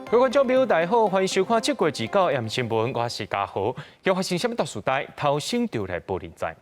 各位观众朋友，大家好，欢迎收看7月29日新闻，我是嘉豪。今发生什么大事代？头先就来报连载。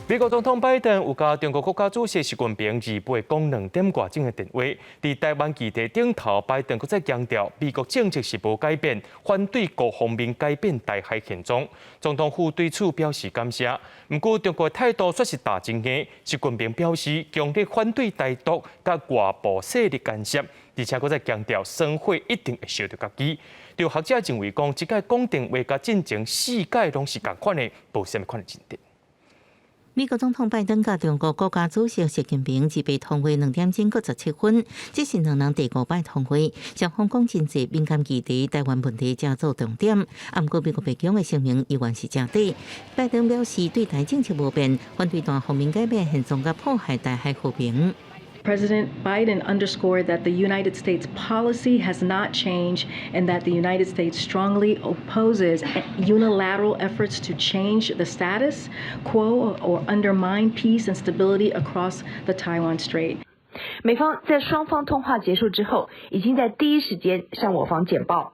美国总统拜登有甲中国国家主席习近平2月讲2点外钟的电话，伫台湾议题顶头，拜登搁再强调，美国政策是无改变，反对各方面改变台海现状。总统府对此表示感谢。不过，中国态度却是大争议。习近平表示，强烈反对台独甲外部势力干涉，而且搁再强调，生活一定会烧到家己。有学者认为讲，即个讲电话甲进前4届拢是共款的，无什么款的进展。美国总统拜登甲中国国家主席习近平2月通话2点钟17分，这是两人第5摆通话，双方讲真济敏感议题、台湾问题加做重点。不过美国白宫的声明依然是正底。拜登表示对台政策无变，反对单方面改变现状甲破坏台海和平。President Biden underscored that the United States policy has not changed and that the United States strongly opposes unilateral efforts to change the status quo or undermine peace and stability across the Taiwan Strait. 美方在双方通话结束之后，已经在第一时间向我方简报。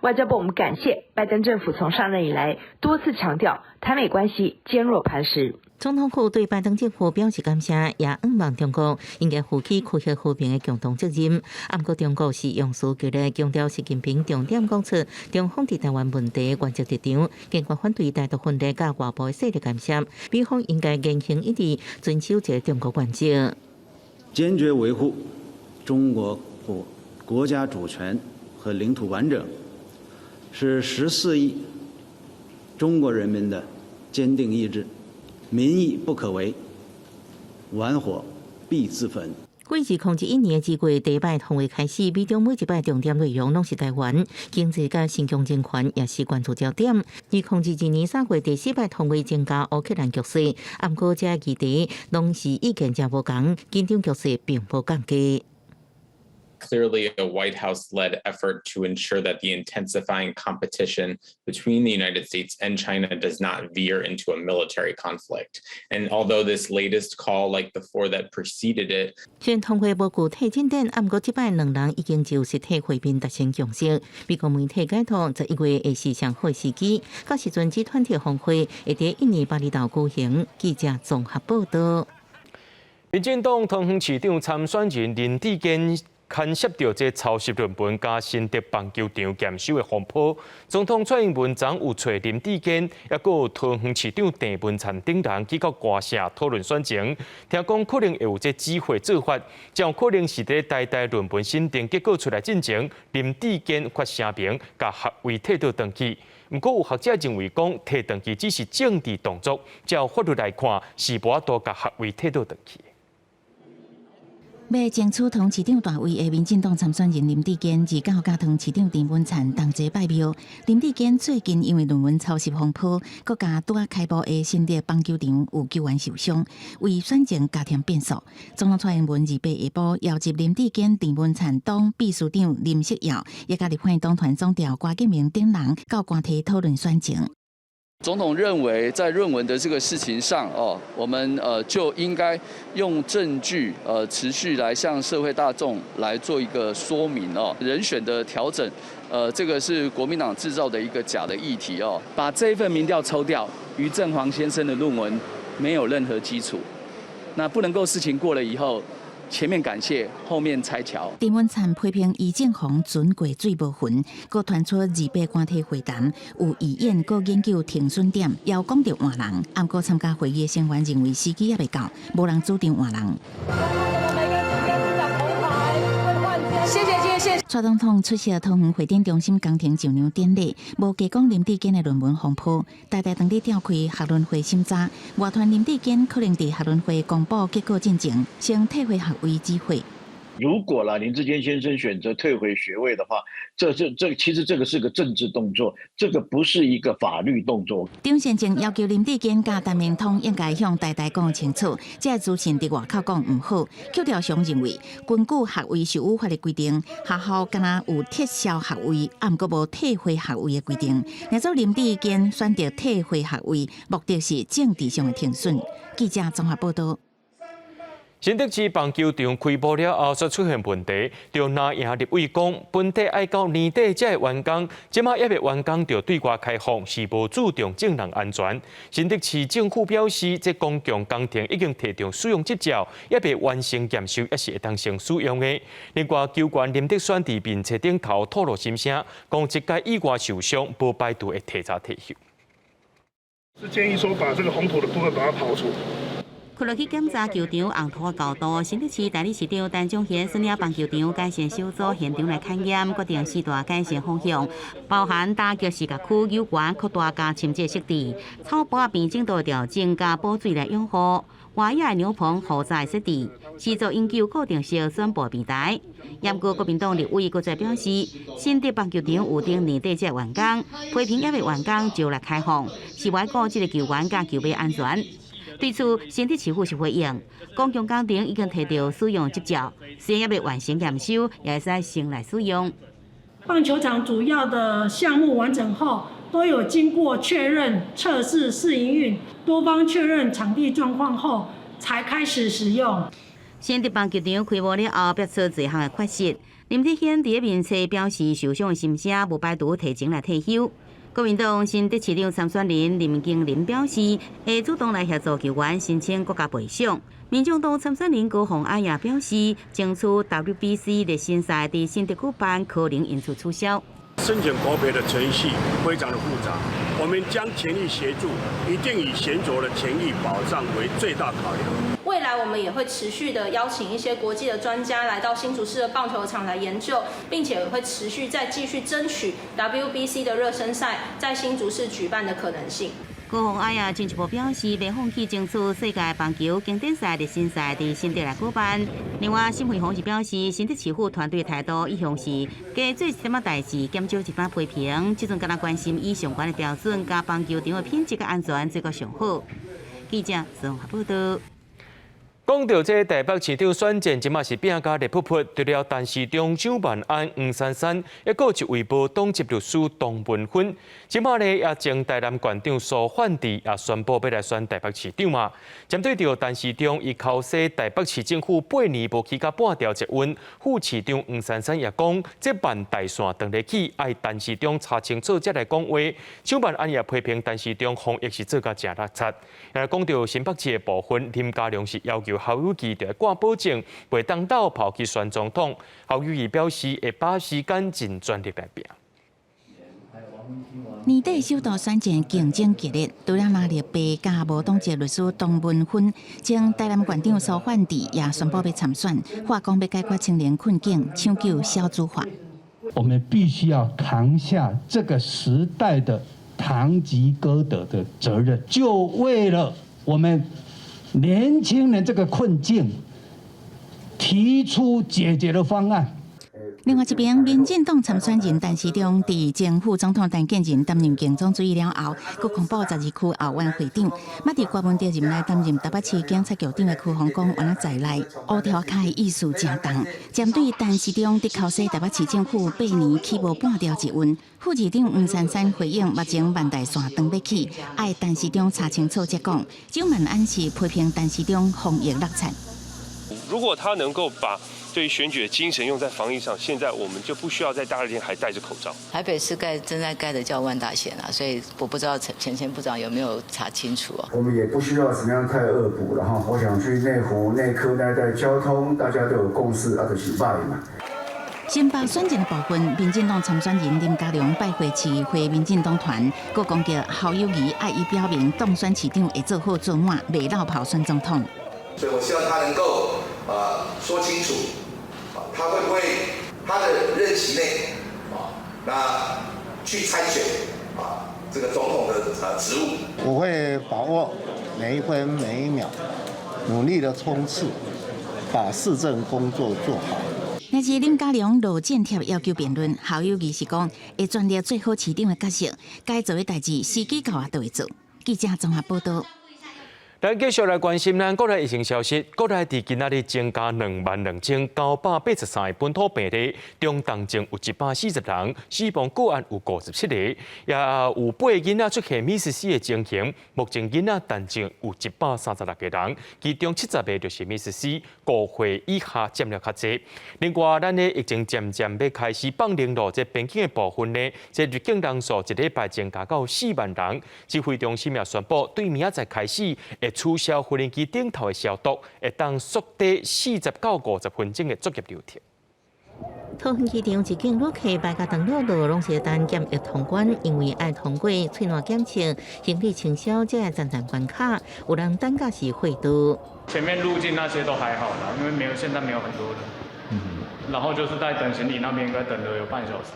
外交部我们感谢拜登政府从上任以来多次强调台美关系坚若磐石。总统府对拜登政府表示感谢，也仰望中国应该负起区域和平的共同责任。不过，中国是用词激烈，强调习近平重点讲出中方在台湾问题原则立场，坚决反对台独分裂甲外部势力干涉。美方应该言行一致，遵守这中国原则，坚决维护中国国家主权和领土完整，是14亿中国人民的坚定意志。民意不可违，玩火必自焚。过2021年2月第1摆通话开始，美中每一摆重点内容拢是台湾经济甲新疆人权，也是关注焦点。2022年3月第4摆通话增加乌克兰局势，不过这议题拢是意见真无同，紧张局势并无降低。Clearly a White House-led effort to ensure that the intensifying competition between the United States and China does not veer into a military conflict. And although this latest call, like the 4 that preceded it, 虽然通话无具体进展，不过这摆两人已经就实体会面达成共识。美国媒体解读11月会是上好时机，到时阵集团体峰会会在印尼巴厘岛举行。记者综合报道。民进党桃园市长参选人林志坚牵涉到这抄袭论文加新竹棒球场验收的风波，总统蔡英文昨有找林志坚，也有桃园市长郑文灿等人去到官舍讨论选情，听讲可能会有这机会做法，将可能是在台论文审定结果出来进前，林志坚发声明，甲学位退倒登记。不过有学者认为讲退登记只是政治动作，照法律来看是无法度甲学位退倒登记。要争取桃市长大位的民进党参选人林志坚，而到甲桃市长郑文灿同齐拜庙。林志坚最近因为论文抄袭风波，国家拄啊开幕的新竹棒球场有球员受伤，为选情加添变数。总统蔡英文2日下晡邀集林志坚、郑文灿党秘书长林锡耀，也甲立法院党团总调郭建明等人到官邸讨论选情。总统认为，在论文的这个事情上，我们就应该用证据持续来向社会大众来做一个说明人选的调整，这个是国民党制造的一个假的议题把这一份民调抽掉，于正煌先生的论文没有任何基础，那不能够事情过了以后。前面感谢，后面拆桥。郑文灿批评余正煌船过水无痕，佮传出200官体会谈，有意演佮研究停损点，邀讲着换人。不过参加会议的成员认为时机也未到，无人主张换人。蔡总统出席桃园会展中心工程就任典礼，无加讲林志坚的论文风波，大大当地召开学论会审查，外传林志坚可能在学论会公布结果进前，先退回学位机会。如果林志坚先生选择退回学位的话，其实这个是个政治动作，这个不是一个法律动作。张先生要求林志坚甲陈明通应该向大家讲清楚，这个资讯伫外口讲唔好。邱调雄认为，根据学位是有法律规定，学校敢若有撤销学位，毋过无退回学位的规定。那做林志坚选择退回学位，目的是政治上的停损。记者综合报道。新竹市棒球场开幕了后，却出现问题。中南营立委讲，本地爱到年底才会完工，即马还未完工就对外开放，是无注重正人安全。新竹市政府表示，这公共工程已经提供使用执照，还未完成验收，也是会当成使用的。另外，球员林德选伫面册顶头透露心声，讲一届意外受伤，无排除会提早退休。是建议说，把这个红土的部分把它刨除。落去检查球场红土的高度，新竹市代理市长陈宗贤率领棒球场改善小组现场来勘验，决定四大改善方向，包含打击视觉区有关扩大加深这设置，草坡边境道调整加补水来养护，外野牛棚护载设置，施作永久固定式宣布平台。严过国民党立委搁再表示，新竹棒球场有定年底才完工，批评也未完工就来开放，是为顾这个球员甲球迷安全。对此，新竹市府是回应，公共工程已经摕到使用执照，虽然还未完成验收，也会使先来使用。棒球场主要的项目完整后，都有经过确认、测试、试营运，多方确认场地状况后，才开始使用。新竹棒球场开幕了后，爆出侪项的缺失。林德显伫面册表示受伤的心声，无排除提前来退休。国民党新竹市长参选人林经林表示，会主动来协助球员申请国家赔偿。民众党参选人高虹安也表示，争取 WBC 热身赛伫新竹举办，可能因此取消。申请国赔的程序非常的复杂，我们将全力协助，一定以选手的权益保障为最大考量。未来我们也会持续的邀请一些国际的专家来到新竹市的棒球场来研究，并且也会持续再继续争取 WBC 的热身赛在新竹市举办的可能性。高虹安也进一步表示，未放弃争取世界棒球经典赛热身赛伫新竹来举办。另外，新会红是表示，新竹市府团队态度一向是加做什么代志，减少一般批评，即阵敢若关心以相关的标准，甲棒球场的品质甲安全做个上好。记者综合报道。讲到这台北市长选战，即马是变甲热扑扑，除了陈时中、蒋万安、黄珊珊，还有一位无党籍律师董文芬。即马呢，也前台南县长苏焕智也宣布要来选台北市长嘛。针对着陈时中，伊口说台北市政府8年无起到半条捷运，副市长黄珊珊也讲，这办大线长日起，爱陈时中查清楚才来讲话。蒋万安也批评陈时中防疫是做甲真垃圾。也讲到新北市的部分，林佳龙是要求侯友宜着挂保证，袂当倒跑去选总统。侯友宜表示会把时间尽全力来拼。年底首度选战竞争激烈，除了拿入被加无党籍律师董文芬，前台南县长苏焕智也宣布要参选，话讲要解决青年困境，抢救小资化。我们必须要扛下这个时代的堂吉诃德的责任，就为了我们年轻人这个困境，提出解决的方案。另外一边，民进党参选人陈时中伫前副总统陈建仁担任竞总主委了后，佮公布12区后援会长，捌伫郭文哲任内担任台北市警察局长的区洪光原来在内，乌条卡的意思正重。针对陈时中伫口说台北市政府8年起无半条捷运，副市长黄珊珊回应目前万大线长要起，爱陈时中查清楚再讲。蒋万安是批评陈时中防疫落惨。如果他能够把对于选举的精神用在防疫上，现在我们就不需要在大热天还戴着口罩。台北市正在盖的叫万大线啊，所以我不知道前部长有没有查清楚啊。我们也不需要怎么样太恶补了哈。我想去内湖、内科那一带交通，大家都有共识，就是歹嘛。新北选战的部分，民进党参选人林佳龙拜会市会民进党团，佮攻击侯友宜爱伊表明当选市长会做好做满，袂落跑选总统。所以我希望他能够说清楚，他会不会他的任期内那去参选这个总统的职务。我会把握每一分每一秒，努力的冲刺，把市政工作做好。但是林佳龙路建贴要求辩论，侯友宜是讲会全力做好市长的角色，该做的代志时机到啊都会做。记者综合报道。咱继续来关心咱国内疫情消息。国内伫今仔日增加22983个本土病例，中重症有140人，死亡个案有57个，也有8个囡仔出现米氏氏的情形。目前囡仔重症有136个人，其中70个就是米氏氏，5岁以下占了较侪。另外，咱的疫情渐渐要开始放零路，这边境的部分呢，这入境人数一礼拜增加到4万人。指挥中心也宣布，对明仔载开始会取消无人机顶头的消毒，会当缩短40到50分钟的作业流程。桃园机场入境旅客排甲长了路，拢是等检疫通关，因为爱通过喙内检测、行李清消这个暂关卡，有人等甲是会度。前面入境那些都还好啦，因为现在没有很多人。然后就是在等行李那边，应该等了有半小时。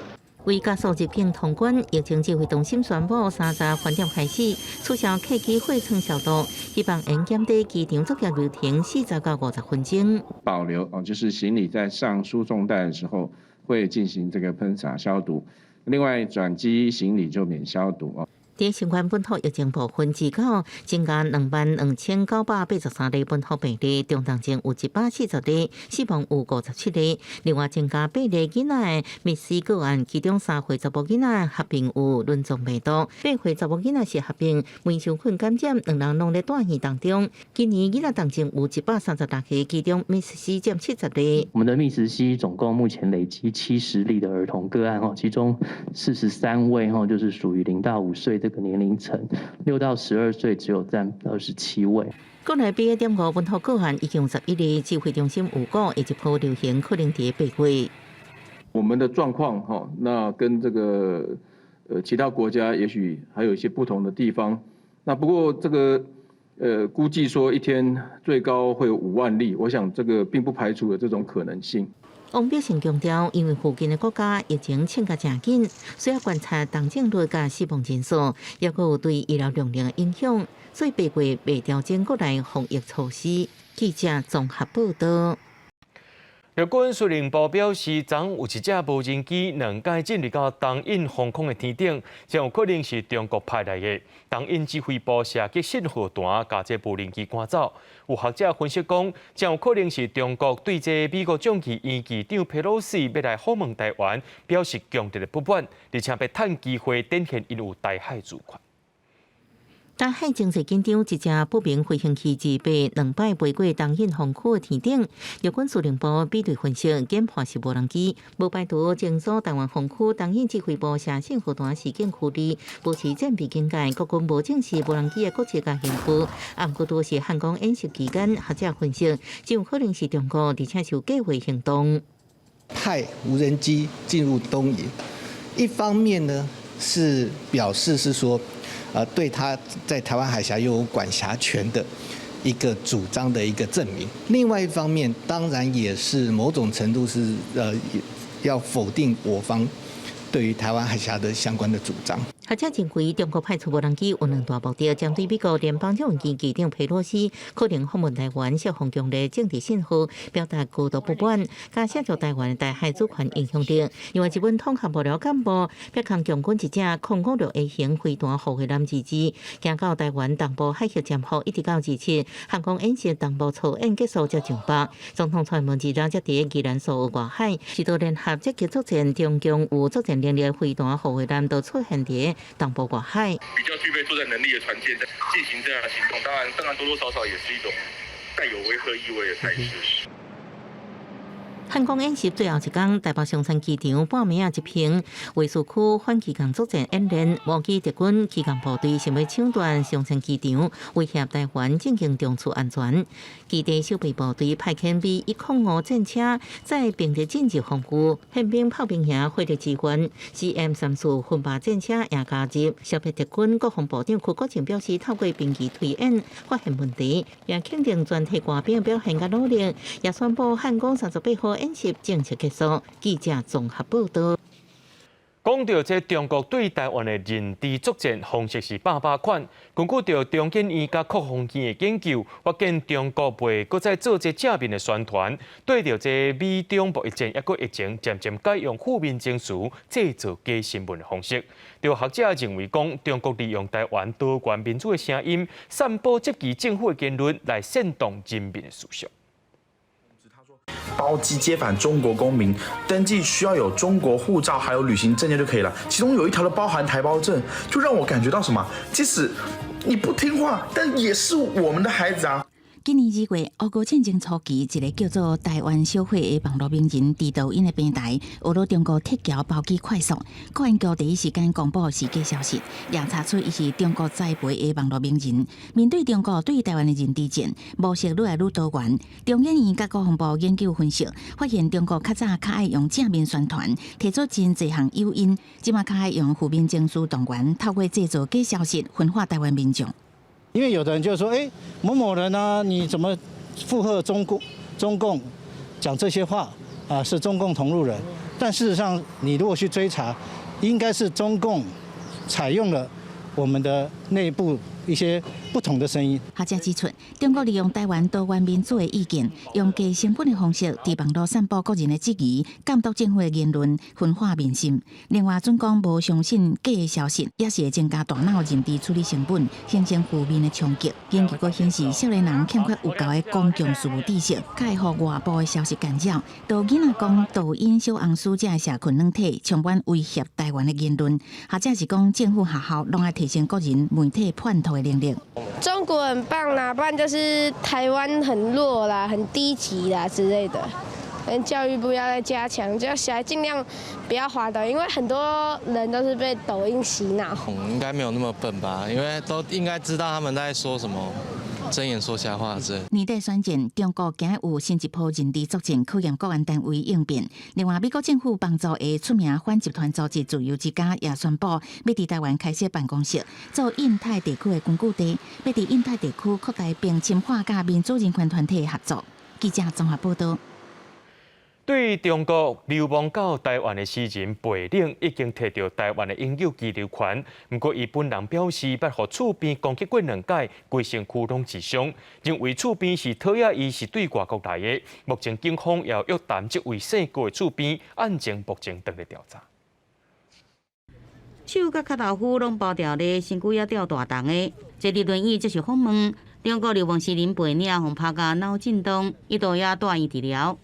为加速入境通关，疫情指挥中心宣布30饭店开始取消客机会场消毒，希望能减低机场作业流程40到50分钟。保留就是行李在上输送带的时候会进行这个喷洒消毒，另外转机行李就免消毒。在新冠本土疫情部分，至今增加22983例本土病例，中重症有140例，死亡有57例。另外增加8例囡仔的密斯个案，其中3岁查某囡仔合并有轮状病毒，8岁查某囡仔是合并微小菌感染，2人拢在大院当中。今年囡仔重症有136个，其中密斯氏占70例。我们的密斯氏总共目前累积70例的儿童个案其中43位就是属于0到5岁这个年龄层，6到12岁只有占27位。国内8.5本土个案已经有11例，指挥中心预估一波流行可能在8月。我们的状况那跟这个其他国家也许还有一些不同的地方。那不过这个估计说一天最高会有5万例，我想这个并不排除有这种可能性。王必胜强调，因为附近的国家疫情升甲正紧，需要观察重症率甲死亡人数，也有对医疗量能的影响，所以8月未调整国内防疫措施。记者综合报道。日本司令部表示，昨有一架无人机2架进入到东印防空的天顶，将有可能是中国派来的。东印指挥部射击信号弹，把这无人机赶走。有学者分析讲，将有可能是中国对这美国众议院议长佩洛西要来访问台湾，表示强烈的不满，而且要趁机会展现因有台海主权。台海经济紧张，一架不明飞行器自被2摆飞过东印防区的天顶。日本司令部比对分析，检判是无人机，无排除前所台湾防区东印指挥部射信号弹事件处理，保持战备境界。国军无证实无人机的国籍甲刑负，不过多是汉光演习期间，学者分析，只有可能是中国，而且是有计划行动。派无人机进入东引，一方面呢是表示是说。对他在台湾海峡拥有管辖权的一个主张的一个证明。另外一方面，当然也是某种程度是要否定我方对于台湾海峡的相关的主张。学者认为，中国派出无人机有2大目的，针对美国联邦众议院议长佩洛西可能访问台湾，释放强烈政治信号，表达高度不满，加涉及台湾的台海主权影响力。另外，日本统合幕僚干部北抗将军一架空556 A 型飞弹护卫舰自治，行到台湾东部海峡站后，一直到27航空演习东部操演结束才上北。总统蔡英文日前才伫宜兰苏澳外海，许多联合积极作战，中共有作战能力的飞弹护卫舰都出现伫东部外海，比较具备作战能力的船舰在进行这样的行动，当然多多少少也是一种带有威慑意味的态势。汉光演习最后一天，台北松山机场半暝一平卫戍区反机动作战演练，无记敌军机动部队想要抢夺松山机场，威胁台湾进行中处安全。基地守备部队派遣 V105战车，在平地进入防区，宪兵炮兵营火力支援。CM34分靶战车也加入，消灭敌军。国防部长邱国正表示，透过兵棋推演发现问题，也肯定全体官兵表现甲努力，也宣布汉光38号演习正式结束。记者综合报道。讲到这中国对台湾的认知作战方式是百款，根据着中研院甲国防院的研究，发现中国袂搁再做这正面的宣传，对着这美中贸易战抑搁疫情，渐渐改用负面情绪制造假新闻的方式。有学者认为讲，中国利用台湾多元民主的声音，散播质疑政府的言论，来煽动人民的思想。包机接返中国公民，登记需要有中国护照，还有旅行证件就可以了。其中有一条的包含台胞证，就让我感觉到什么？即使你不听话，但也是我们的孩子啊。今年2月，俄乌战争初期，一个叫做台湾小会的网络名人伫抖音的平台，学到中国铁桥包机快速，国安局第一时间公布是假消息，也查出伊是中国栽培的网络名人。面对中国对台湾的认知战，模式愈来愈多元。中研院甲国防部研究分析，发现中国较早较爱用正面宣传，提出真侪项诱因，即马较爱用负面情绪动员，透过制造假消息分化台湾民众。因为有的人就说，某某人啊，你怎么附和中共讲这些话啊？是中共同路人。但事实上，你如果去追查，应该是中共采用了我们的内部一些不同的声音。学者指出，中国利用台湾多元民主的意见，用假成本的方式，伫网络散布个人的质疑、监督政府的言论，分化民心。另外，准讲无相信假的消息，也是会增加大脑认知处理成本，形成负面的冲击。研究阁显示，少年人欠缺有够的公共事务知识，较会互外部的消息干扰。导囡仔讲，抖音小红书这的社群软体充满威胁台湾的言论。学者是讲，政府学校拢爱提升个人媒体判读的能力。中国很棒啦，不然就是台湾很弱啦、很低级啦之类的。教育部要再加强，就要小孩尽量不要滑抖，因为很多人都是被抖音洗脑。应该没有那么笨吧？因为都应该知道他们在说什么。睁眼说瞎话之类。年底选战，中国今日有新一波认知作战，考验国安单位应变。另外，美国政府帮助的出名反集团组织自由之家也宣布，要伫台湾开设办公室，做印太地区的根据地，要伫印太地区扩大并深化甲民主人权团体的合作。记者综合报道。对中国流亡到台湾的诗人贝岭已经摕到台湾的永久居留权，不过伊本人表示，捌互厝边攻击过2届，规身躯拢致伤，认为厝边是讨厌伊是对外国来的。目前警方也约谈这位姓郭的厝边，案件目前正在调查。手甲脚头躯拢包掉咧，身躯也吊大重的，坐伫轮椅接受访问。中国流亡诗人贝岭互拍甲脑震荡，一度也住院治疗。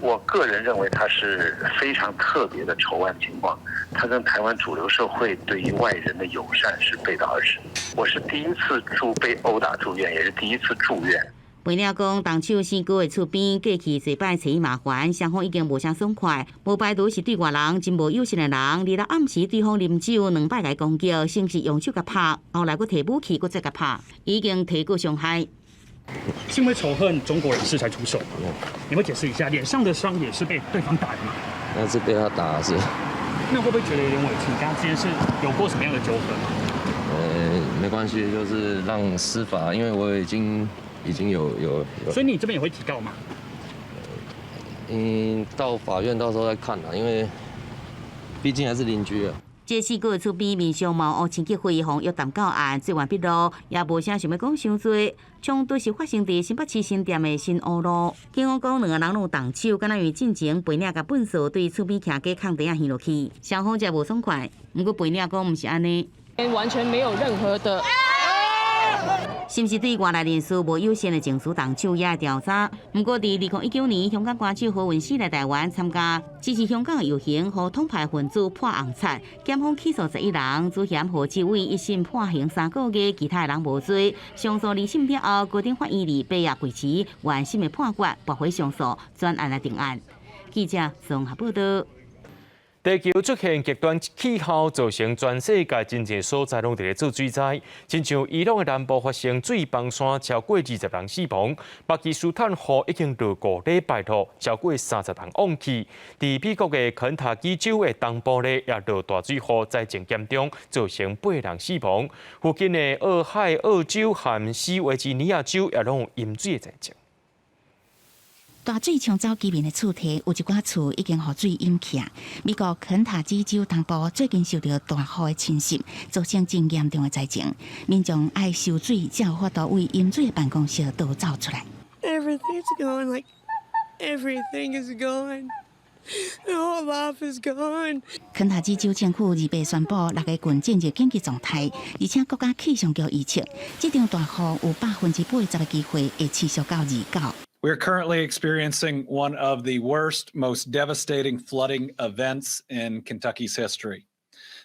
我个人认为他是非常特别的仇案情况，他跟台湾主流社会对于外人的友善是背道而驰。我是第一次被殴打住院，也是第一次住院。贝岭讲，动手死哥的厝边过去侪摆找伊麻烦，双方已经无啥爽快，无排除是对外人真无友善的人。二到暗时，对方啉酒2摆来攻击，先是用手甲拍，后来佫摕武器佫再甲拍，已经提过伤害。是因为仇恨中国人士才出手吗？你会解释一下，脸上的伤也是被对方打的吗？那是被他打的是。那会不会觉得有点委屈？跟他之间是有过什么样的纠纷吗？没关系，就是让司法，因为我已经有。所以你这边也会提告吗？到法院到时候再看啦，因为毕竟还是邻居啊。这4个厝边面相貌黑青结灰，互约谈到案，最晚笔录也无啥想要讲伤多。冲突是发生伫新北市新店的新乌路，警方讲2个人有动手，敢若因进前贝岭甲粪扫对厝边徛家空地啊掀落去，双方才无爽快。不过贝岭讲毋是安尼，完全没有任何的。是毋是对外来人士无友善的情绪动手也会调查？不过，伫2019年，香港歌手何韵诗来台湾参加支持香港的游行，和统派分子破红漆，检方起诉11人，主嫌何志伟一审判刑3个月，其他人无罪。上诉2审了后，高等法院2八夜维持原审的判决，驳回上诉，转案来定案。记者综合报道。地球出现极端气候，造成全世界真侪所在拢伫咧做水灾。亲像伊朗的南部发生水崩山，超过20人死亡；巴基斯坦雨已经落5礼拜了，超过30人亡去。伫美国的肯塔基州的东部咧，也落大水雨，灾情严重，造成8人死亡。附近的俄亥俄州和西维吉尼亚州也拢有淹水的灾情。大水冲走居民的厝体，有一寡厝已经予水淹起啊。美国肯塔基州东部最近受到大雨的侵袭，造成真严重的灾情，民众爱受水才有法度为淹水的办公室逃走出来。Everything's gone, like everything is gone. The whole life is gone. 肯塔基州政府2日宣布6个郡进入紧急状态，而且国家气象局预测，这场大雨有80%的机会会持续到2九。We're currently experiencing one of the worst, most devastating flooding events in Kentucky's history.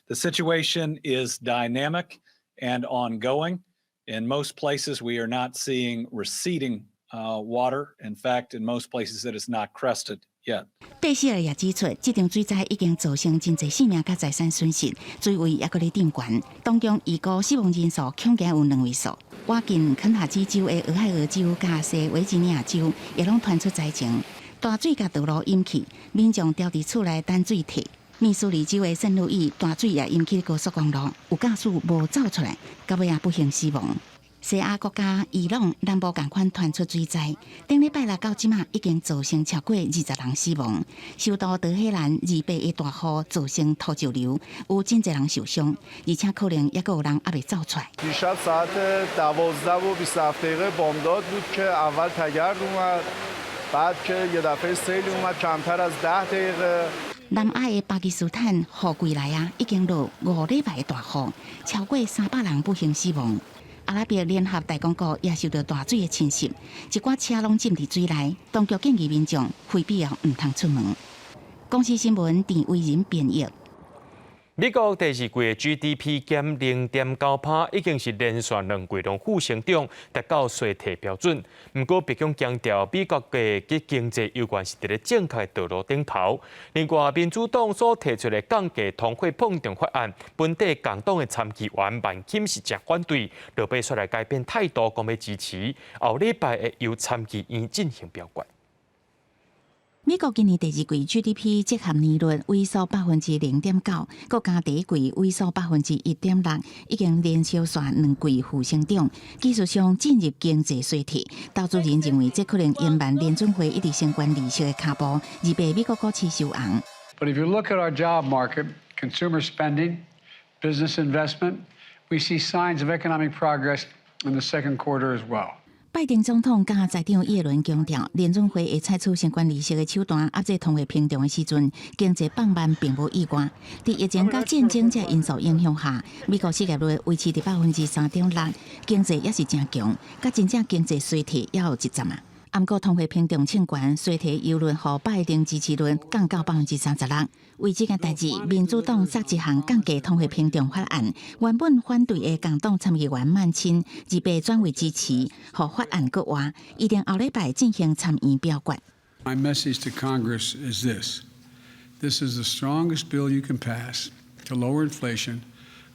The situation is dynamic and ongoing. In most places, we are not seeing receding water. In fact, in most places, it is not crested yet. 贝希尔也指出，这场水灾已经造成真侪性命甲财产损失，水位也搁咧涨悬，当中预估死亡人数恐惊有2位数。我近肯塔基州的俄亥俄州甲西维吉尼亚州也拢传出灾情，大水甲道路淹起，民众掉伫厝内等水退。密苏里州的圣路易大水也淹起高速公路，有驾驶无走出来，到尾也不幸死亡。西亚国家伊朗南部同款传出水灾，顶礼拜六到即马已经造成超过20人死亡。首都德黑兰2倍的大雨造成土石流，有真侪人受伤，而且可能也有人还未走出来。دیشب ساعت 12:27 بامداد بود که اول تگرد اومد بعد که یه دفعه سیل اومد کمتر از 10 دقیقه。南亚的巴基斯坦雨季来啊，已经落5礼拜的大雨，超过300人不幸死亡。阿拉伯联合大公国也受到大水的侵袭，一寡车拢浸伫水内，当局建议民众非必要唔通出门。公司新闻田伟仁编译。美国第2季的 GDP 减0.9%，已经是连续2季拢负成长，达到衰退标准。不过，白宫强调，美国嘅经济有关是伫咧正确道路顶头。另外，民主党所提出的降价通货膨胀法案，本地共党的参议员万金是正反对，落尾出来改变态度，讲要支持。后礼拜会由参议院进行表决。美国今年第2季 GDP 折合年率萎缩0.9%，国家第1季萎缩1.6%，已经连续刷2季负成长，技术上进入经济衰退。投资人认为，这可能延慢联准会一直升关利息的脚步，而被美国股市收红。But if you look at our job market, consumer spending, business investment, we see signs of economic progress in the second quarter as well. 拜登总统甲财长耶伦强调，联准会会采取相关利息的手段压制通货膨胀的时阵，经济放慢并无意外。伫疫情甲战争这因素影响下，美国失业率维持伫3.6%，经济也是正强，甲真正经济衰退也有一阵啊。不过通货膨胀称悬，衰退忧虑互拜登支持率降到36%。为这件代志，民主党杀一项降低通货膨胀法案，原本反对的共党参议员曼钦而被转为支持，互法案搁活，一定后礼拜进行参议表决。My message to Congress is this: This is the strongest bill you can pass to lower inflation,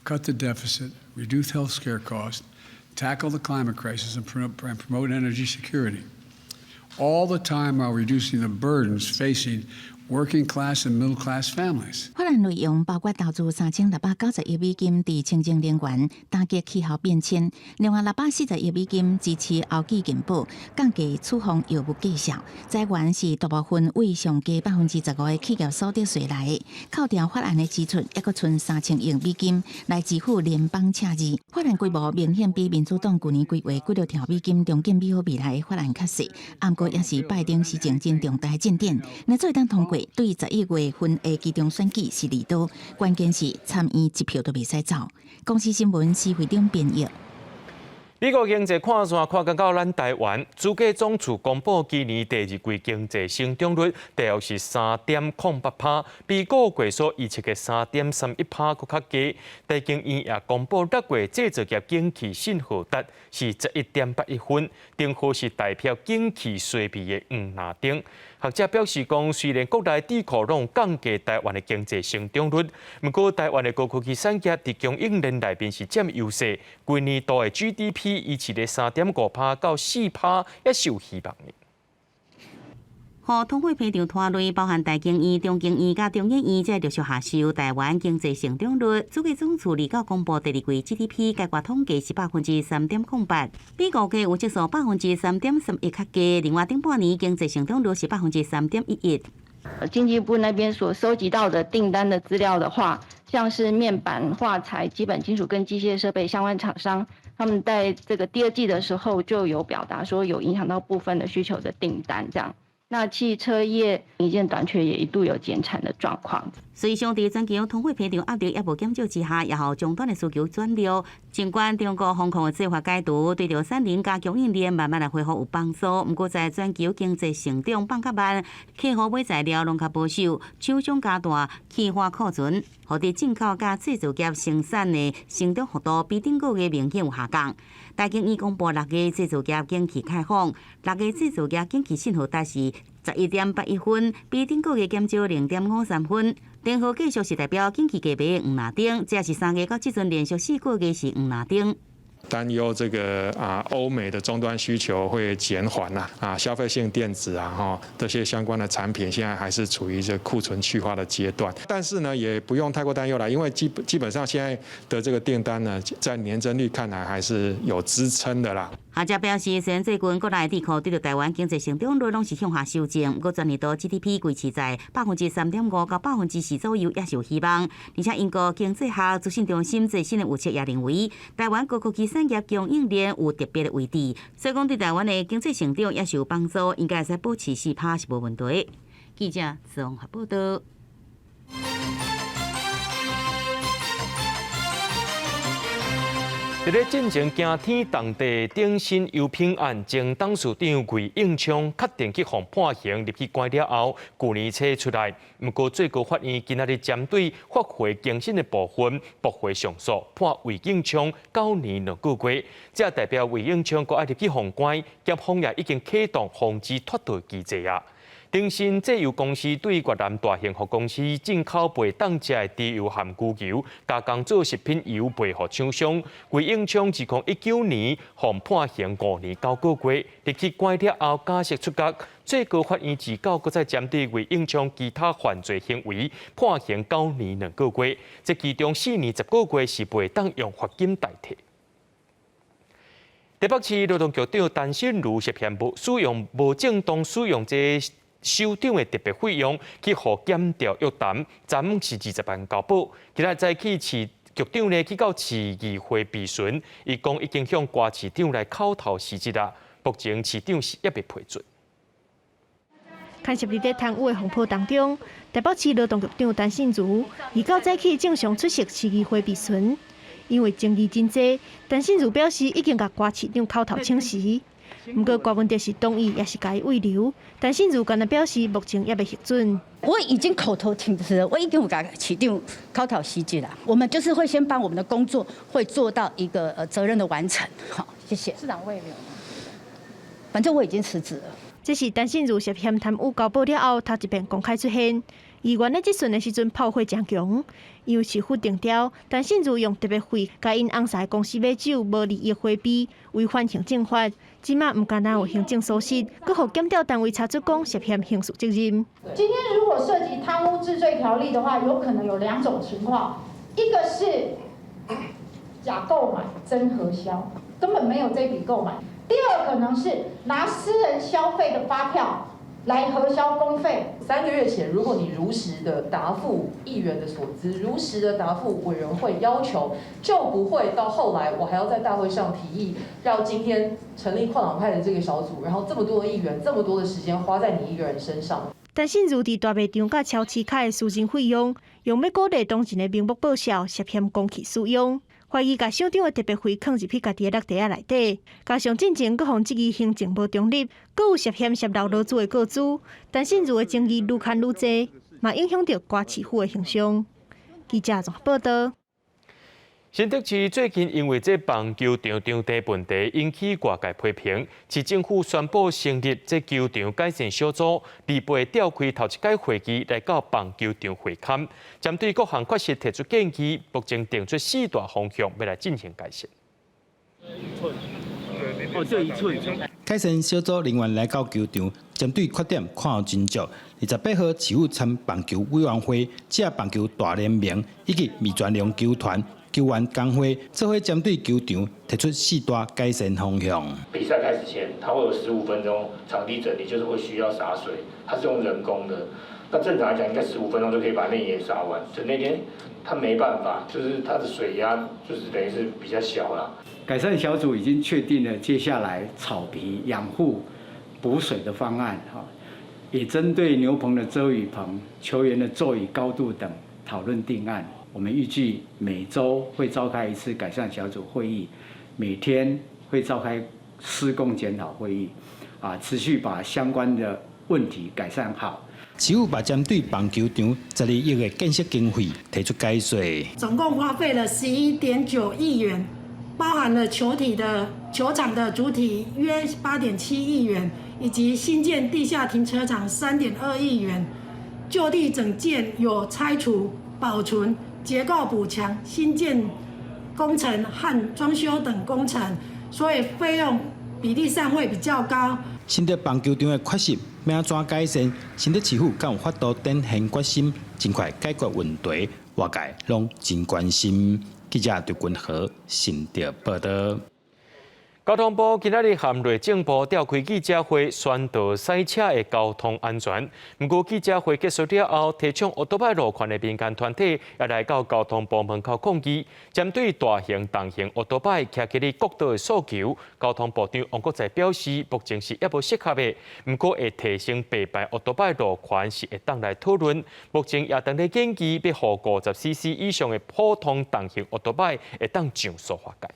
cut the deficit, reduce health care costs, tackle the climate crisis, and promote energy security. All the time while reducing the burdens facing working class and middle class families. 法案内容包括投资3690亿美金伫清净能源、打击气候变迁，另外640亿美金支持后继健保，降低处方药物计数。财源是大部分为上加15%的企业所得税来，扣掉法案的支出，还佫剩3000亿美金来支付联邦赤字。法案规模明显比民主党去年规划96条美金中建美好未来的法案较细，不过也是拜登施政真重大的进展。若做当通过，对11月份的期中选举是利多，关键是参议一票都袂使走。公司新闻是会长编译。美国经济看线看到咱台湾，主计总处公布今年第2季经济成长率大约是3.08%，比5月所预测的3.31%搁较低。台经院也公布6月制造业景气信号值是11.81分，顶好是代表景气衰微的黄蓝灯。学者表示讲，虽然国内智库拢降低台湾的经济成长率，不过台湾的高科技产业伫供应链内面是占优势。今年度的 GDP 预期咧3.5%到4%，也是有希望的。和通会批场拖累，包含大经院、中经院甲中研院，才陆续下修台湾经济成长率。主计总处2号公布第二季 GDP 概括统计是3.08%，比预计有接数3.31%较低。另外，顶半年经济成长率是3.11%。经济部那边所收集到的订单的资料的话，像是面板、化材、基本金属跟机械设备相关厂商，他们在这个第2季的时候就有表达说有影响到部分的需求的订单这样。那汽车业零件短缺也一度有减产的状况。随上伫全球通货膨胀压力也无减少之下，也后终端的需求转弱。尽管中国防控的做法解除，对着产能加供应链慢慢来恢复有帮助，不过在全球经济成长放较慢，客户买材料拢较保守，厂商加大去化库存，互伫进口甲制造业生产的成长幅度比顶个月明显有下降。大经院公布6月制造业景气开放，6月制造业景气信号值是11.81分，比顶个月减少0.53分。联合继续是代表景气价格黄蓝灯，这也是3月到即阵连续4个月是黄蓝灯。担忧这个欧美的终端需求会减缓消费性电子这些相关的产品现在还是处于这库存去化的阶段，但是呢也不用太过担忧了，因为基本上现在的这个订单呢，在年增率看来还是有支撑的啦。学者表示，虽然最近国内地区对着台湾经济成长率拢是向下修正，不过全年度 GDP 维持在3.5%到4%左右，也是有希望。而且英国经济学资讯中心最新的预测也认为，台湾高科技产业供应链有特别的位置，所以讲对台湾的经济成长也是有帮助，应该会使保持4%是无问题。记者综合报道。在进行惊天动地顶新油品案，前董事长魏应昌确定去互判刑入去关了后，去年初出来。不过最高法院今仔日针对发回更新的部分驳回上诉，判魏应昌9年2个月。这代表魏应昌搁爱入去封关，检方也已经启动防止脱罪机制啊。顶新製油公司對越南大幸福公司進口被凍結的豬油含豬油加工做食品油賣予廠商，魏應昌2019年被判刑5年9個月，入去關了後假釋出獄。最高法院至9閣再針對魏應昌其他犯罪行為判刑9年2個月，這其中4年10個月是袂當用罰金代替。台北市勞動局長陳信如涉嫌使用無正當使用這首長的特別費用去互檢調約談，暫是20萬交保。今仔早起市局長呢去到市議會備詢，伊講已經向瓜市長來口頭辭職啦。目前市長是也未批准。牽涉在貪污的風波當中，台北市勞動局長陳信如2號早起正常出席市議會備詢，因為爭議真多，陳信如表示已經甲瓜市長口頭請辭。不過，郭文哲是同意，也是該慰留。但信如剛才表示，目前也未核准。我已經口頭請辭了，我已經有甲市長口頭辭職了。我們就是會先把我們的工作會做到一個責任的完成。好，謝謝。市長慰留嗎？反正我已經辭職了。這是陳信如涉嫌貪污交保了後，頭一遍公開出現。議員咧，即陣的時陣炮火正強，因為市府定調，陳信如用特別費甲因翁婿公司買酒，無利益迴避，違反行政法。即馬唔單單有行政疏失，閣互檢調單位查出講涉嫌刑事責任。今天如果涉及貪污治罪條例的話，有可能有2種情況，一個是假購買真核銷，根本沒有這筆購買；第二可能是拿私人消費的發票來核銷公費。3個月前，如果你如實的答覆議員的所資，如實的答覆委員會要求，就不會到後來我還要在大會上提議，讓今天成立跨黨派的這個小組，然後這麼多的議員，這麼多的時間花在你一個人身上。陳信如佇大賣場甲超市卡的私人費用，用要鼓勵當前的名目報銷，涉嫌公器私用。懷疑甲省長的特別費囥入去家己的落地仔內底，加上進前各項質疑行政無中立，閣有涉嫌洩漏勞資的個資，陳信如的爭議愈看愈濟，嘛影響到瓜市府的形象。記者綜合報道。新竹市最近因為這棒球場場地問題引起外界批評，市政府宣布成立這球場改善小組，2月召開頭一屆會議來到棒球場會勘，針對各項缺失提出建議，目前定出4大方向要來進行改善。就1寸。改善小组人员来到球场，针对缺点看后斟酌。28号市府参棒球委员会、职棒球大联盟以及未全量球团球员工会做伙针对球场提出4大改善方向。比赛开始前，它会有15分钟场地整理，就是会需要洒水，它是用人工的。那正常来讲，应该15分钟就可以把内野洒完。就那天他没办法，就是他的水压就是等于是比较小啦。改善小组已经确定了接下来草皮养护、补水的方案，也针对牛棚的遮雨棚、球员的座椅高度等讨论定案。我们预计每周会召开1次改善小组会议，每天会召开施工检讨会议，持续把相关的问题改善好。市府把针对棒球场12亿的建设经费提出解说，总共花费了11.9亿元，包含了球场的主体约8.7亿元，以及新建地下停车场3.2亿元，就地整建有拆除、保存、结构补强、新建工程和装修等工程，所以费用比例上会比较高。新的棒球场的缺失要怎改善？新的市府敢有法度展现决心，尽快解决问题？外界拢真关心。记者对君和新竹报道。交通部今仔日含内政部召开记者会，宣导赛车的交通安全。不过记者会结束了后，提倡奥多拜路权的民间团体也来到交通部门口抗议，针对大型、重型奥多拜骑起哩国道的诉求，交通部长王国材表示，目前是也无适合的，不过会提升白牌奥多拜路权是会当来讨论。目前也当咧建议，要互50cc 以上的普通重型奥多拜会当上诉法界。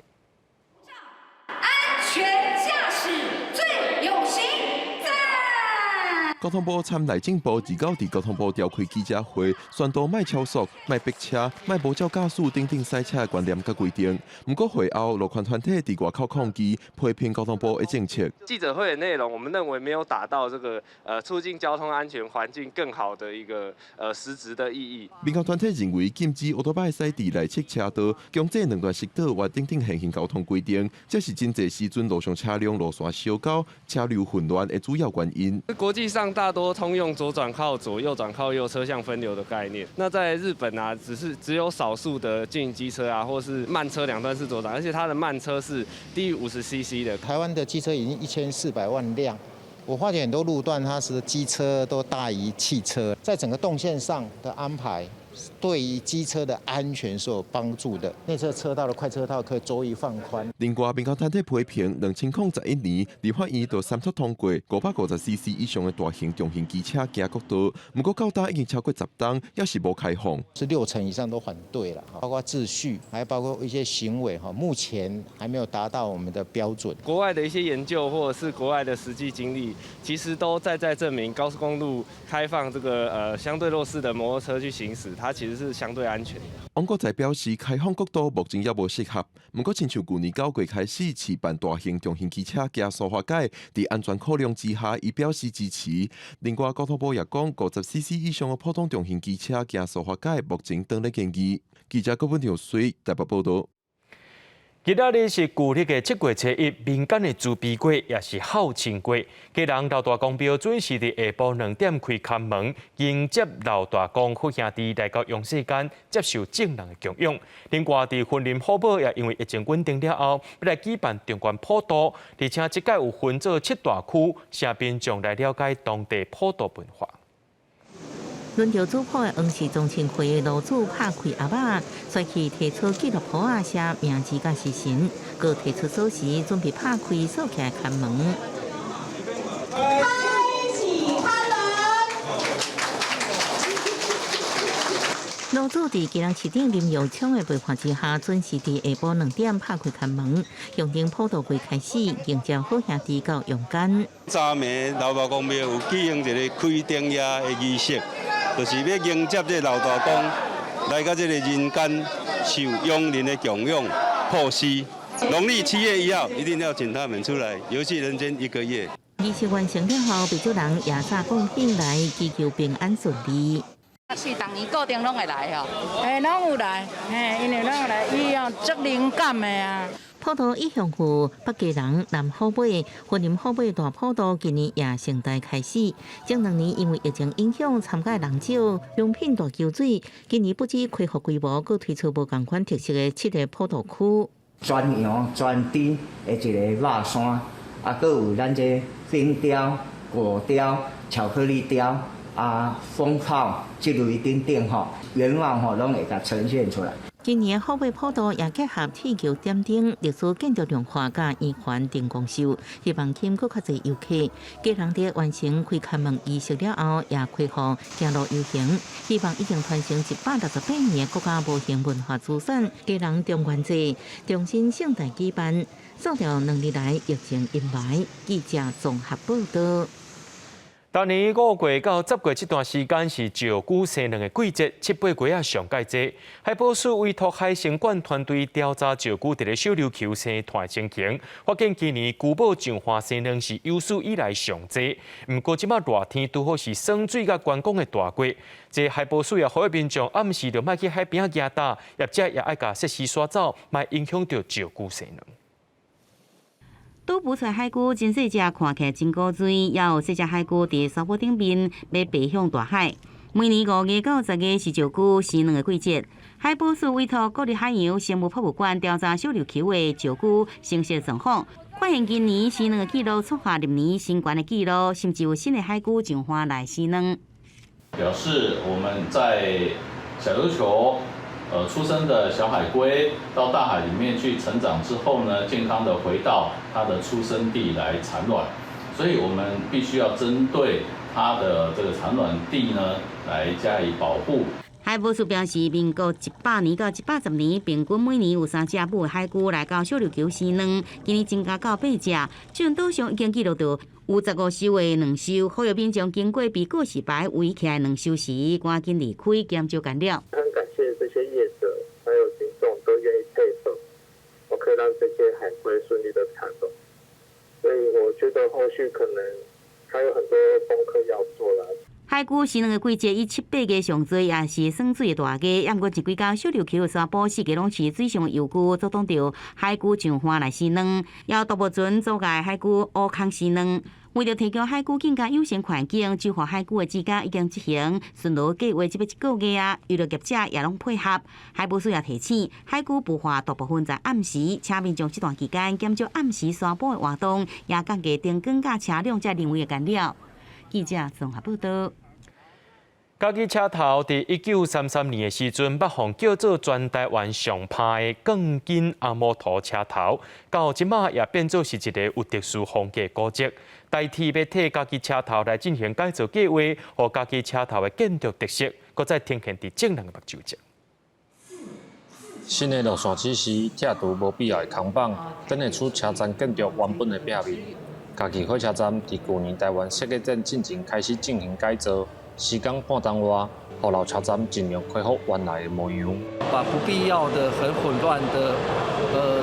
全驾驶最有型，赞！交通部参内政部29伫交通部召开记者会，宣导卖超速、卖逼车、卖无照驾驶等赛车的观念甲规定。不过会后，路权团体伫外口抗议，批评交通部的政策。记者会的内容，我们认为没有达到这个促进交通安全环境更好的一个实质的意义。民间团体认为，禁止奥多拜赛地内侧车道、强制两段式道或等现行交通规定，这是真侪时阵路上车辆路线相交、车流混乱的主要原因。国际上大多通用左转靠左、右转靠右车厢分流的概念。那在日本啊，只有少数的经营机车啊，或是慢车两段式左转，而且它的慢车是低于50cc 的。台湾的机车已经1400万辆，我发现很多路段它是机车都大于汽车，在整个动线上的安排。对于机车的安全是有帮助的。内侧车道的快车道可以周易放宽。另外，民间团体批评2001年立法院就3读通过550cc 以上的大型重型机车行国道，不过到达已经超过10档，也是无开放。是60%以上都反对了，包括秩序，还包括一些行为目前还没有达到我们的标准。国外的一些研究或者是国外的实际经历，其实都在证明高速公路开放这个相对弱势的摩托车去行驶。它其实是相对安全的。王国材表示，开放国道目前也无适合，不过亲像去年9月开始试办大型、重型机车行塑化界，在安全考量之下，伊表示支持。另外，交通部也讲，50cc 以上的普通重型机车行塑化界，目前当咧建议。记者郭文条随台北报道。今仔日是旧历的7月初1，民间的猪鼻过也是孝亲过。家人刘大公庙准时伫下晡2点开看门，迎接刘大公好兄弟来到阳世间，接受正人的供养。另外，伫婚林好宝也因为疫情稳定了后，要来举办中原普渡，而且这届有分做7大区，社民众来了解当地普渡文化。轮到主普的黄氏宗亲会的炉主拍开阿爸，率去提出纪录簿啊，写名字甲时辰，佮提出锁匙，准备拍开锁起来看门。开启开门。炉主伫今日市长林耀昌的陪伴之下，准时伫下晡2点拍开看门，向顶普渡会开始，迎接好兄弟到阳间。昨暝刘大公庙有举行一个开灯夜的仪式。就是要迎接这老大公来到这个人间，受佣人的供养、护施。农历7月1号一定要请他们出来游戏人间1个月。仪式完成了后，不少人也早贡献来祈求平安顺利。是逐年固定拢会来哦，拢有来，因为拢有来，伊足灵感的啊。普渡意向户北基人南虎尾、云林虎尾大普渡今年也盛大开始。前2年因为疫情影响，参加人少，用品大求水。今年不止恢复规模，更推出无同款特色的7个普渡区。全羊、全丁的一个肉山，啊，佮有咱这冰雕、果雕、巧克力雕啊、蜂炮这类等等吼，愿望吼拢会甲呈现出来。今年虎尾普渡也结合铁桥点灯、历史建筑量化甲圆环灯光秀，希望吸引更较侪游客。家人伫完成开开门仪式了后，也开放行路游行。希望已经传承168年国家无形文化资产，家人中元节重新盛大举办，扫掉2年来疫情阴霾。记者综合报道。当年5月到10月这段时间是石鼓生卵的季节，7、8月上介济。海保署委托海生馆团队调查石鼓伫咧小琉球生团情形，发现今年巨宝上花生卵是有史以来上济。不过即马热天拄好是霜水甲观光的大季，这海保署也呼吁民众暗时就莫去海边仔行搭，业者也爱甲设施刷走，莫影响到石鼓生卵。都捕出海龟真细只，看起来真古锥，也有细只海龟伫沙坡顶面要爬向大海。每年5月到10月是石鼓生卵的季节，海保署委托国立海洋生物博物馆调查小琉球的石鼓生息状况，发现今年生卵的记录创下历年新高的记录，甚至有新的海龟上花来生卵。表示我们在小琉球。出生的小海龟到大海里面去成长之后呢，健康的回到它的出生地来产卵，所以我们必须要针对它的这个产卵地呢来加以保护。海保署表示，民国100年到110年，平均每年有3只母的海龟来到小琉球生卵，今年增加到8只。全岛上已经记录到有15艘的卵收，呼吁民众经过被告示牌围起来卵收时，赶紧离开，减少干扰。很感谢这些业者还有群众都愿意配合，我可以让这些海龟顺利的产卵。所以我觉得后续可能还有很多功课要做啦。海龟生卵的季节以7、8月上多，也是霜水的大月。不过这几天小琉球的沙坡4个拢是水上的游具，阻挡到海龟上花来生卵，也有大部分阻碍海龟乌空生卵。为了提供海龟更加友善环境，救活海龟的之家已经执行巡逻计划，这要1个月啊，娱乐业者也拢配合。海保署也提醒，海龟捕获大部分在暗时，请民众这段期间减少暗时沙坡的活动，也降低灯光甲车辆这人为的干扰。记者综合报道。家己车头伫1933年的时阵，北方叫做全台湾上派的钢筋阿摩托车头，到即马也变做是一个有特殊风格的古迹，代替要替家己车头来进行改造计划，和家己车头的建筑特色，搁再呈现伫正人的目睭前。新的路线指示拆除无必要的空板，等会出车站建筑原本的表面。家己火车站伫去年台湾设计展进程开始进行改造。时间半钟外，后老车站尽量恢复原来的模样。把不必要的、很混乱的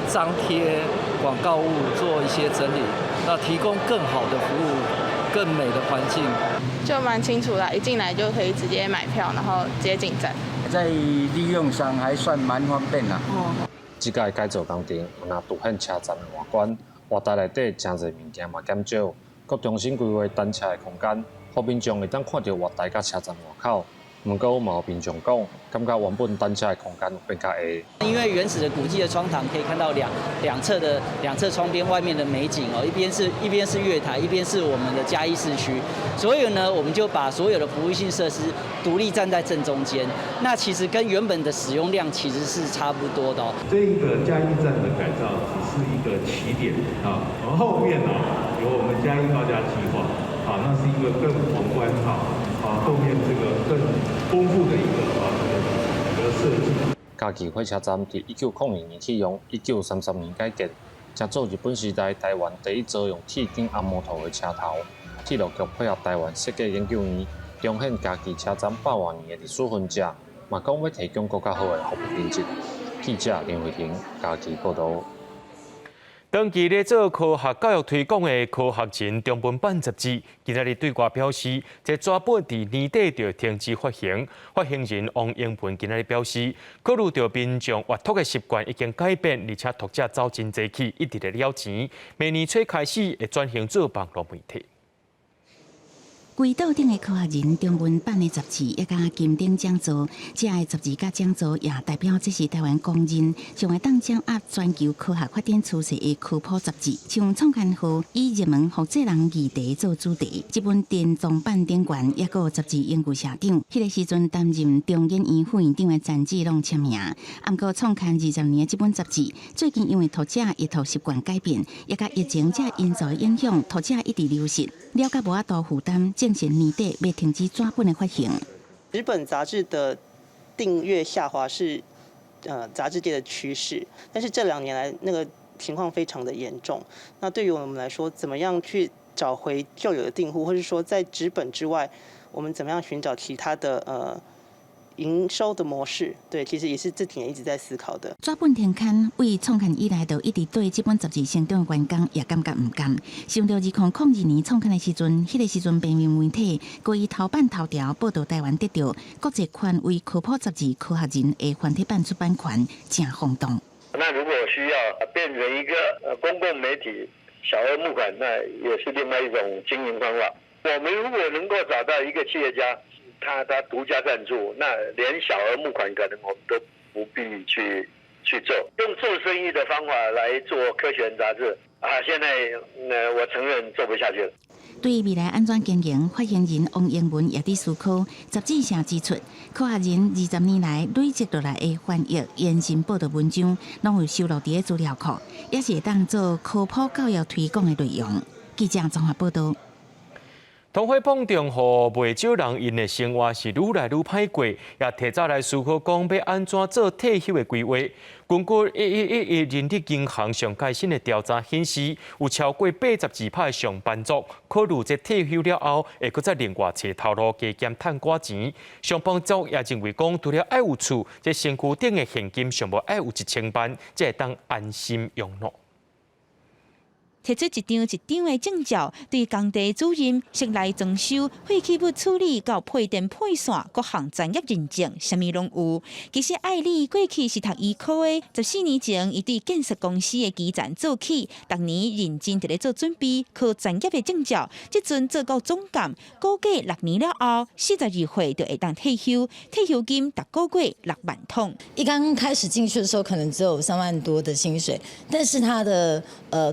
张贴广告物做一些整理，那提供更好的服务、更美的环境。就蛮清楚的，一进来就可以直接买票，然后直接进站。在利用上还算蛮方便啦。这届改造工程也凸显车站的外观，活台内底真侪物件嘛减少，佮重新规划单车的空间。互民众会当看到活台甲车站外口，不过嘛，民众讲，感觉原本单车的空间变较下。因为原始的古迹的窗堂可以看到两侧窗边外面的美景哦，一边是月台，一边是我们的嘉义市区，所以呢，我们就把所有的服务性设施独立站在正中间。那其实跟原本的使用量其实是差不多的哦。这一个嘉义站的改造只是一个起点啊，而后面呢有我们嘉义高架计划。那是一个更宏观后面这个更丰富的一个设计。嘉义火车站伫1902年启用，1933年改建，成做日本时代台湾第一租用铁筋阿摩托的车头。铁路局配合台湾设计研究院，彰显嘉义车站100多年的历史痕迹，嘛讲要提供更加好的服务品质。记者林慧婷，嘉义报道。长期咧做科学教育推广的《科学人》中文版杂志，今日对外表示，这纸本伫年底就停止发行。发行人王英文今日表示，考虑到民众阅读的习惯已经改变，而且读者走真济去，一直咧了钱，明年初开始会转型做网络媒体。规岛顶的科学人中文版的杂志，也甲金鼎讲座，这个杂志甲讲座也代表这是台湾公认上会当掌握全球科学发展趋势的科普杂志。像创刊号以热门学者人议题做主题，这本电装版顶悬也有杂志英语社长，迄个时阵担任中研院副院长的詹志龙签名。不过创刊20年的这本杂志，最近因为读者阅读习惯改变，也甲疫情这因素的影响，读者一直流失，了解无法度负担。正是年底要停止纸本的发行。纸本杂志的订阅下滑是杂志界的趋势，但是这2年来那个情况非常的严重。那对于我们来说，怎么样去找回旧有的订户，或是说在纸本之外，我们怎么样寻找其他的营收的模式？对，其实也是这几年一直在思考的。纸本停刊，为创刊以来就一直对这本杂志成长的员工也感觉唔甘。想到2002年创刊的时阵，迄个时阵平面媒体过以头版头条报道台湾得到国际权威科普杂志《科学人》的繁体版出版权，正轰动。那如果需要变成一个公共媒体小额募款，那也是另外一种经营方法。我们如果能够找到一个企业家，他独家赞助，那连小额募款可能我们都不必去做，用做生意的方法来做科学人杂志啊！现在我承认做不下去了。对于未来安怎经营，发行人王英文也在思考。杂志社指出，科学人20年来累积落来的翻译、延伸报道文章，拢有收录伫资料库，也是会当做科普教育推广的内容。记者综合报道。通货膨胀后，袂少人因的生活是愈来愈歹过，也提早来思考讲要安怎做退休的规划。根据1111人力银行上届新的调查显示，有超过82%的上班族考虑在退休了后，会搁再另外找头路加减赚寡钱。上班族也认为讲，除了爱有厝，这身躯顶的现金上无爱有1000万，才会当安心养老。摕出一张一张的证照，对工地主任、室内装修、废弃物处理到配电配线各项专业认证，啥物拢有。其实艾丽过去是读医科的，14年前伊对建设公司的基站做起，逐年认真伫咧做准备，考专业的证照。即阵做到总监，估计6年了后，42岁就会当退休，退休金逐个月6万通。一刚开始进去的时候，可能只有3万多的薪水，但是他的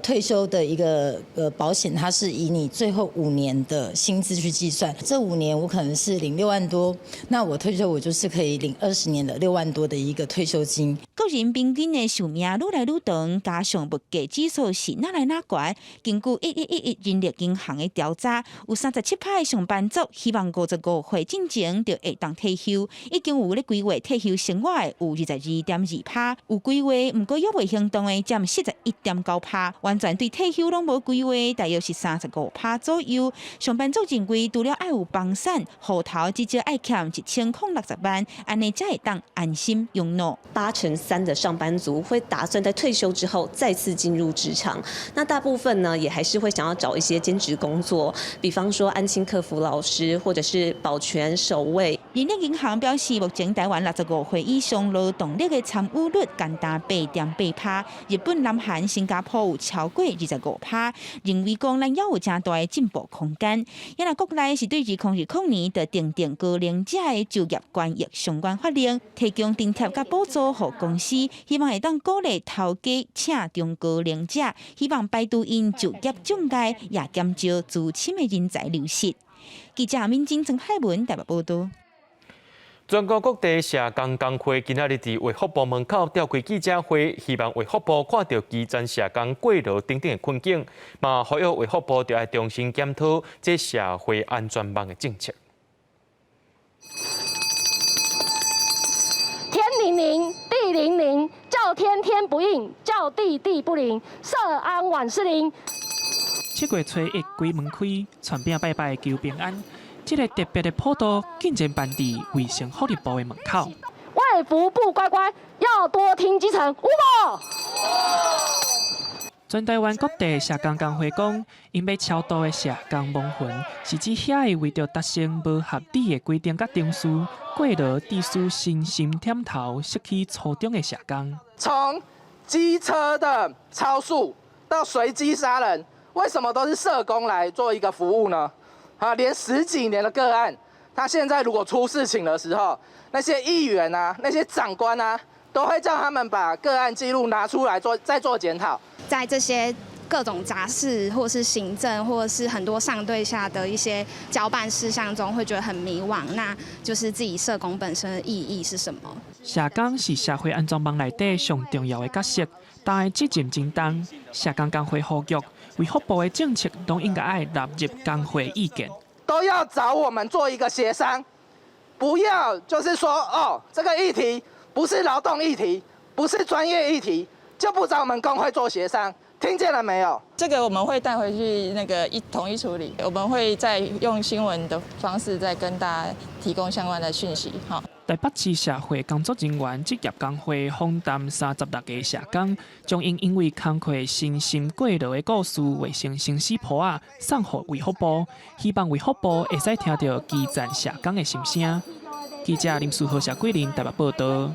退休的一个保险，它是以你最后5年的薪资去计算。这5年我可能是领6万多，那我退休我就是可以领20年的6万多的一个退休金。个人平均的寿命愈来愈长，加上物价指数是哪来哪悬。根据1111人力银行的调查，有37%的上班族希望55岁进前就会当退休，已经有咧规划退休生活的有22.2%，有规划毋过约未行动的占41.9%，完全对退休拢无规划，大约是35%左右。上班族认为，除了爱有房产，户头至少爱欠1060万，安尼才会当安心养老。83%的上班族会打算在退休之后再次进入职场，那大部分呢也还是会想要找一些兼职工作，比方说安亲客服老师或者是保全守卫。人力银行表示，目前台湾65岁以上劳动力的参与率高达8.8%，日本、南韩、新加坡有超过25%，认为讲咱也有真大的进步空间。也若国内是对2020年的定高龄者的就业权益相关法令，提供津贴甲补助给公司，希望会当鼓励头家请中高龄者，希望排除因就业障碍，也减少资深的人才流失。记者民警陈海文台北报道。全国各地社工工会今仔日伫卫福部门口召开记者会，希望卫福部看到基层社工过劳等等的困境，嘛呼吁卫福部要重新检讨这社会安全网的政策。天灵灵，地灵灵，叫天天不应，叫地地不灵，社安万事灵。7月初1鬼门开，传饼拜拜求平安。这个特别的普渡竟然办伫卫生福利部的门口。卫福部乖乖要多听基层，有无？全台湾各地社工工会讲，因要超度的社工亡魂，是指遐个为着达成无合理的规定甲定数，过劳致使身心点头，失去初衷的社工。从机车的超速到随机杀人，为什么都是社工来做一个服务呢？连10几年的个案，他现在如果出事情的时候，那些议员啊、那些长官啊，都会叫他们把个案记录拿出来再做检讨。在这些各种杂事，或是行政，或者是很多上对下的一些交办事项中，会觉得很迷惘。那就是自己社工本身的意义是什么？社工是社会安全网内底上重要的角色，但责任真重。社工工会呼吁，为服部的政策都应该爱纳入工会意见，都要找我们做一个协商，不要就是说这个议题不是劳动议题，不是专业议题。就不找我们工会做协商，听见了没有？这个我们会带回去统一处理，我们会再用新闻的方式再跟大家提供相关的讯息。好，台北市社会工作人员职业工会访谈36个社工，将因为工课身心过劳的故事画成生死簿啊，送予卫福部，希望卫福部会使听到基层社工的心声。记者林书豪、谢桂林台北报道。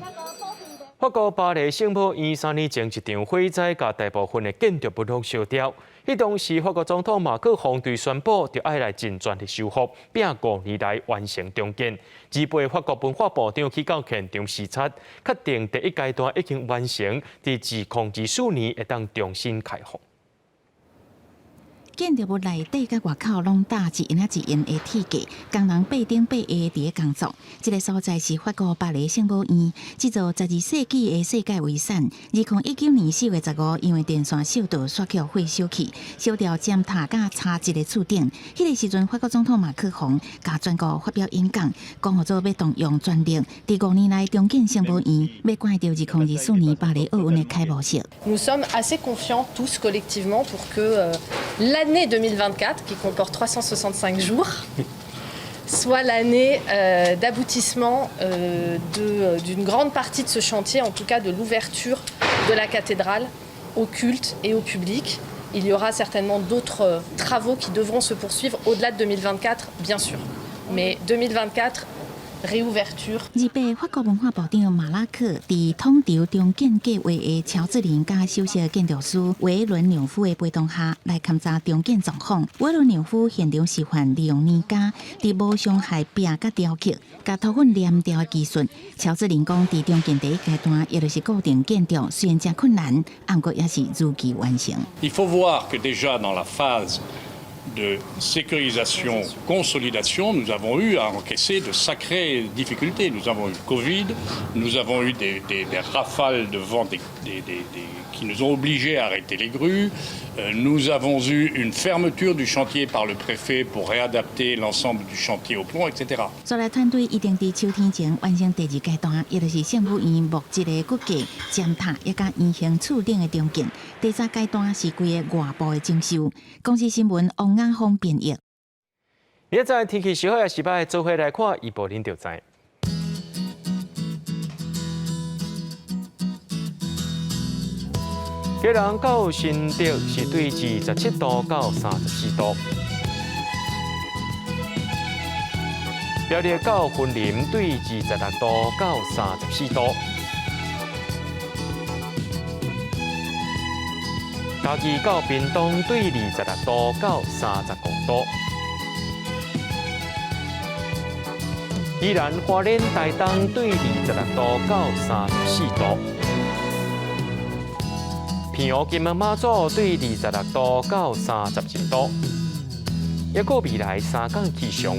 法国巴黎圣母院3年前一场火灾，甲大部分的建筑物拢烧掉。迄当时，法国总统马克宏对宣布，着爱来尽全力修复，并5年来完成重建。日本法国文化部长去到现场视察，确定第一阶段已经完成，伫2024年会当重新开放。建筑物内底甲外口拢搭一因的铁架，工人8顶8下伫咧工作。这个所在是法国巴黎圣母院，这座12世纪的世界遗产。2019年4月15，因为电线受到刷去火烧去，烧掉尖塔甲差一个柱顶。迄个时阵，法国总统马克宏甲全国发表演讲，讲好做要动用全力，伫5年内重建圣母院，要赶到2024年巴黎奥运的开幕式。Nous sommes assez confiants tous collectivement pour que l'année 2024, qui comporte 365 jours, soit l'année d'aboutissement d'une grande partie de ce chantier, en tout cas de l'ouverture de la cathédrale au culte et au public. Il y aura certainement d'autres travaux qui devront se poursuivre au-delà de 2024, bien sûr. Mais 2024, réouverture。日本法国文化部长马拉克伫统筹重建计划的乔治林甲首席建筑师维伦纽夫的陪同下来勘察重建状况。维伦纽夫现场示范利用黏胶伫无伤害壁甲雕刻、甲涂粉粘条的技术。乔治林讲，伫重建第一阶段，也就是固定建筑，虽然真困难，不过也是如期完成。Il faut voir que déjà dans la phase de sécurisation, consolidation, nous avons eu à encaisser de sacrées difficultés. Nous avons eu le Covid, nous avons eu des rafales de vent qui nous ont obligés à arrêter les grues. Nous avons eu une fermeture du chantier par le préfet pour réadapter l'ensemble du chantier au plomb, etc. 所来团队一定伫秋天前完成第2阶段，也就是圣母院木质的骨架、尖塔，也甲圆形柱顶的重建。第3阶段是规个外部的整修。公司新闻王雅芳编译。现在天气稍好也是歹，做伙来看预报，恁就知。基隆到新竹是对27度到34度，苗栗到云林对26度到34度，嘉义到屏东对26度到35度，宜兰花莲台东对26度到34度。平湖金门马祖对26度到32度，也过未来3天气象。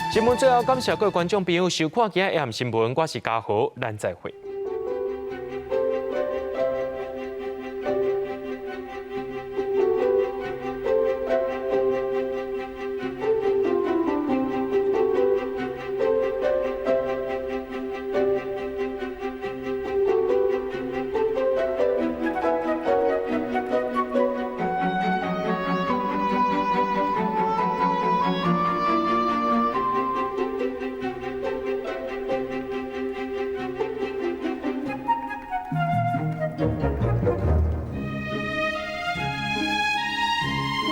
新闻最后，感谢各位观众朋友收看今日AM新闻，我是嘉豪，咱再会。了。